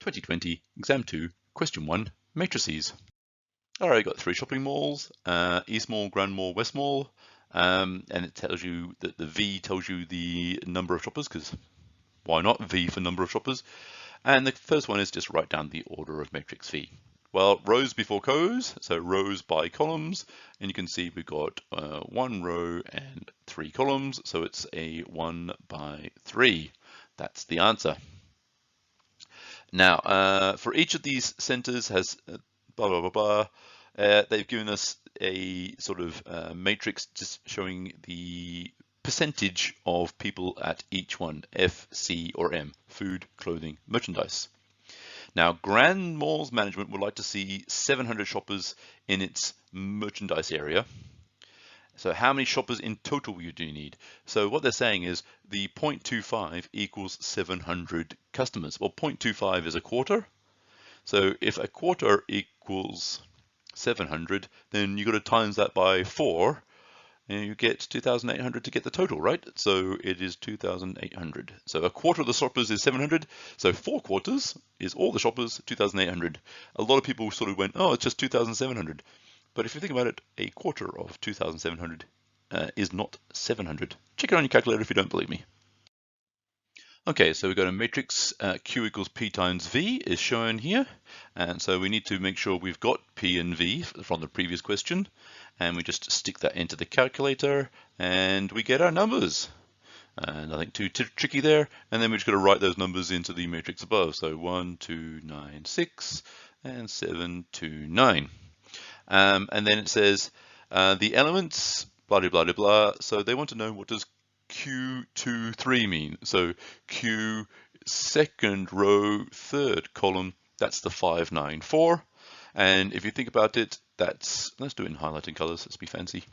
2020 Exam 2, Question 1, Matrices. All right, got 3 shopping malls, East Mall, Grand Mall, West Mall, and it tells you that the V tells you the number of shoppers, because why not? V for number of shoppers. And the first one is just write down the order of matrix V. Well, rows before columns, so rows by columns, and you can see we've got 1 row and 3 columns, so it's a 1 by 3. That's the answer. Now, for each of these centers has blah, blah, blah, blah. They've given us a sort of matrix just showing the percentage of people at each one, F, C, or M, food, clothing, merchandise. Now, Grand Malls Management would like to see 700 shoppers in its merchandise area. So how many shoppers in total do you need? So what they're saying is the 0.25 equals 700 customers. Well, 0.25 is a quarter. So if a quarter equals 700, then you've got to times that by 4, and you get 2,800 to get the total, right? So it is 2,800. So a quarter of the shoppers is 700. So 4 quarters is all the shoppers, 2,800. A lot of people sort of went, oh, it's just 2,700. But if you think about it, a quarter of 2,700 is not 700. Check it on your calculator if you don't believe me. Okay, so we've got a matrix Q equals P times V is shown here. And so we need to make sure we've got P and V from the previous question. And we just stick that into the calculator and we get our numbers. Nothing too tricky there. And then we're just going to write those numbers into the matrix above. So 1, 2, 9, 6, and 7, 2, 9. And then it says the elements, blah, blah, blah, blah. So they want to know what does Q23 mean. So Q second row, third column, that's the 594. And if you think about it, let's do it in highlighting colors, let's be fancy.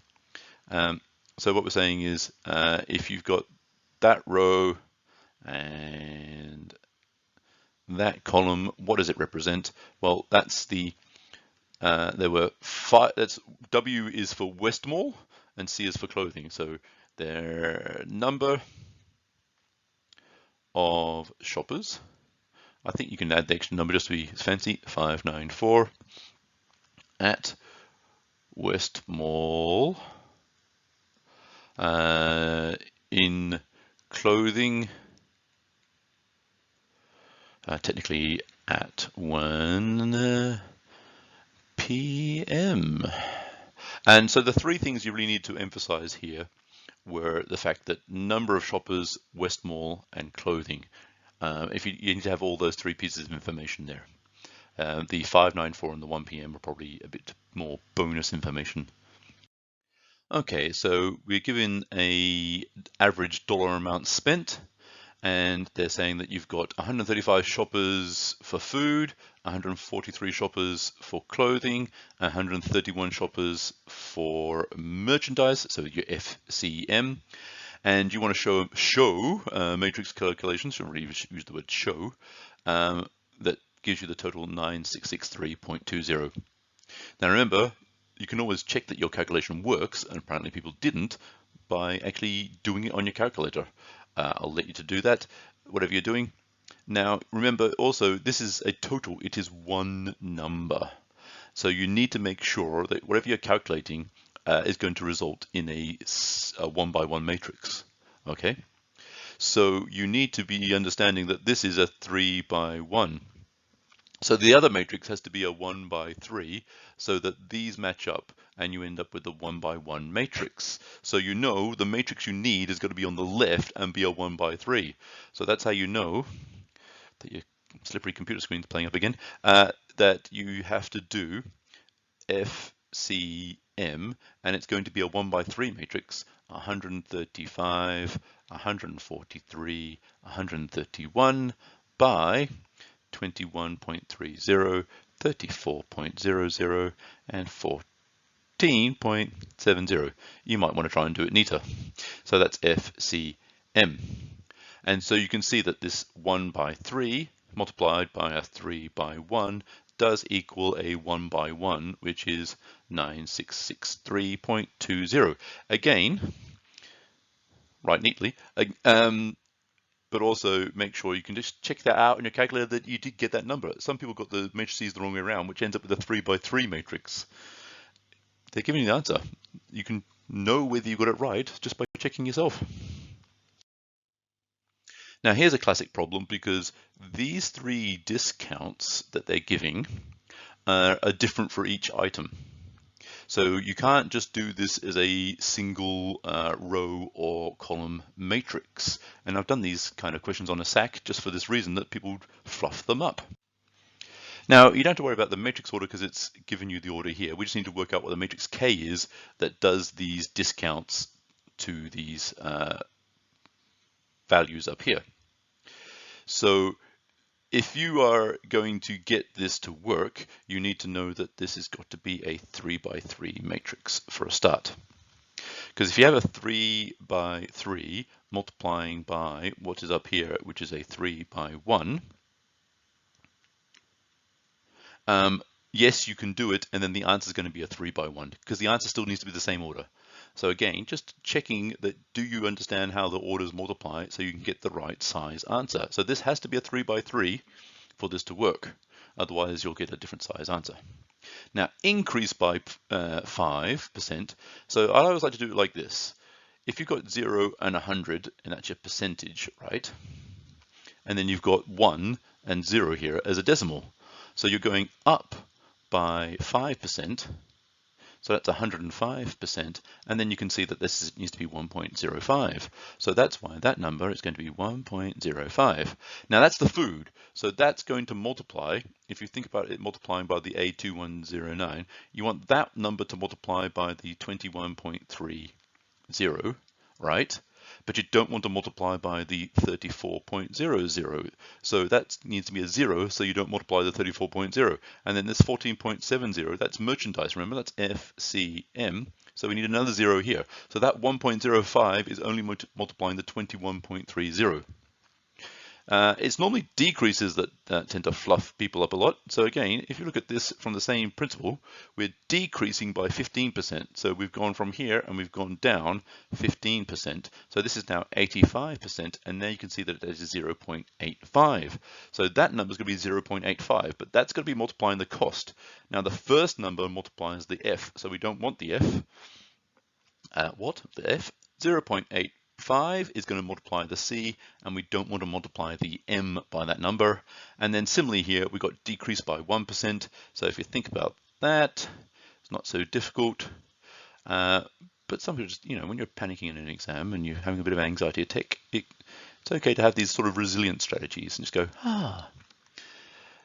So what we're saying is if you've got that row and that column, what does it represent? Well, that's the there were 5, that's W is for West Mall and C is for clothing. So their number of shoppers, I think you can add the extra number just to be fancy, 594 at West Mall in clothing, technically at 1 p.m. And so the 3 things you really need to emphasize here were the fact that number of shoppers, West Mall, and clothing. If you need to have all those 3 pieces of information there. The 594 and the 1 p.m. are probably a bit more bonus information. Okay, so we're given a average dollar amount spent, and they're saying that you've got 135 shoppers for food, 143 shoppers for clothing, 131 shoppers for merchandise, so your FCM, and you want to show matrix calculations, so really use the word show, that gives you the total 9663.20. Now remember, you can always check that your calculation works, and apparently people didn't, by actually doing it on your calculator. I'll let you to do that, whatever you're doing. Now, remember also, this is a total, it is one number. So you need to make sure that whatever you're calculating is going to result in a 1 by 1 matrix, okay? So you need to be understanding that this is a 3 by 1. So the other matrix has to be a 1 by 3 so that these match up and you end up with a 1 by 1 matrix. So you know the matrix you need is going to be on the left and be a 1 by 3. So that's how you know that your slippery computer screen is playing up again, that you have to do FCM, and it's going to be a 1 by 3 matrix, 135, 143, 131 by 21.30, 34.00, and 14.70. You might want to try and do it neater. So that's FCM. And so you can see that this 1 by 3 multiplied by a 3 by 1 does equal a 1 by 1, which is 9663.20. Again, write neatly, but also make sure you can just check that out in your calculator that you did get that number. Some people got the matrices the wrong way around, which ends up with a 3 by 3 matrix. They're giving you the answer. You can know whether you got it right just by checking yourself. Now here's a classic problem, because these three discounts that they're giving are different for each item. So you can't just do this as a single row or column matrix. And I've done these kind of questions on a SAC just for this reason, that people fluff them up. Now, you don't have to worry about the matrix order because it's given you the order here. We just need to work out what the matrix K is that does these discounts to these values up here. So if you are going to get this to work, you need to know that this has got to be a 3 by 3 matrix for a start. Because if you have a 3 by 3 multiplying by what is up here, which is a 3 by 1, yes, you can do it, and then the answer is going to be a 3 by 1, because the answer still needs to be the same order. So again, just checking that, do you understand how the orders multiply so you can get the right size answer? So this has to be a 3 by 3 for this to work. Otherwise, you'll get a different size answer. Now, increase by 5%. So I always like to do it like this. If you've got 0 and 100, and that's your percentage, right? And then you've got 1 and 0 here as a decimal. So you're going up by 5%. So that's 105%, and then you can see that this needs to be 1.05. So that's why that number is going to be 1.05. Now that's the food, so that's going to multiply. If you think about it multiplying by the A2109, you want that number to multiply by the 21.30, right? But you don't want to multiply by the 34.00. So that needs to be a 0, so you don't multiply the 34.0. And then this 14.70, that's merchandise, remember, that's FCM. So we need another 0 here. So that 1.05 is only multiplying the 21.30. It's normally decreases that tend to fluff people up a lot. So again, if you look at this from the same principle, we're decreasing by 15%. So we've gone from here and we've gone down 15%. So this is now 85%, and now you can see that it is 0.85. So that number is going to be 0.85, but that's going to be multiplying the cost. Now the first number multiplies the F, so we don't want the F. The F? 0.85 is going to multiply the C, and we don't want to multiply the M by that number. And then similarly here, we've got decrease by 1%. So if you think about that, it's not so difficult. But some people just, when you're panicking in an exam and you're having a bit of anxiety attack, it's okay to have these sort of resilient strategies and just go,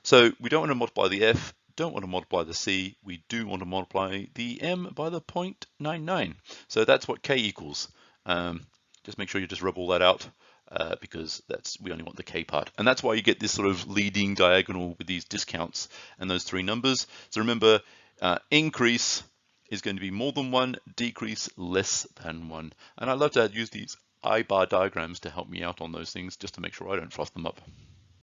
So we don't want to multiply the F, don't want to multiply the C, we do want to multiply the M by the 0.99. So that's what K equals. Just make sure you just rub all that out because we only want the K part. And that's why you get this sort of leading diagonal with these discounts and those three numbers. So remember, increase is going to be more than 1, decrease less than 1. And I love to use these I-bar diagrams to help me out on those things just to make sure I don't fluff them up.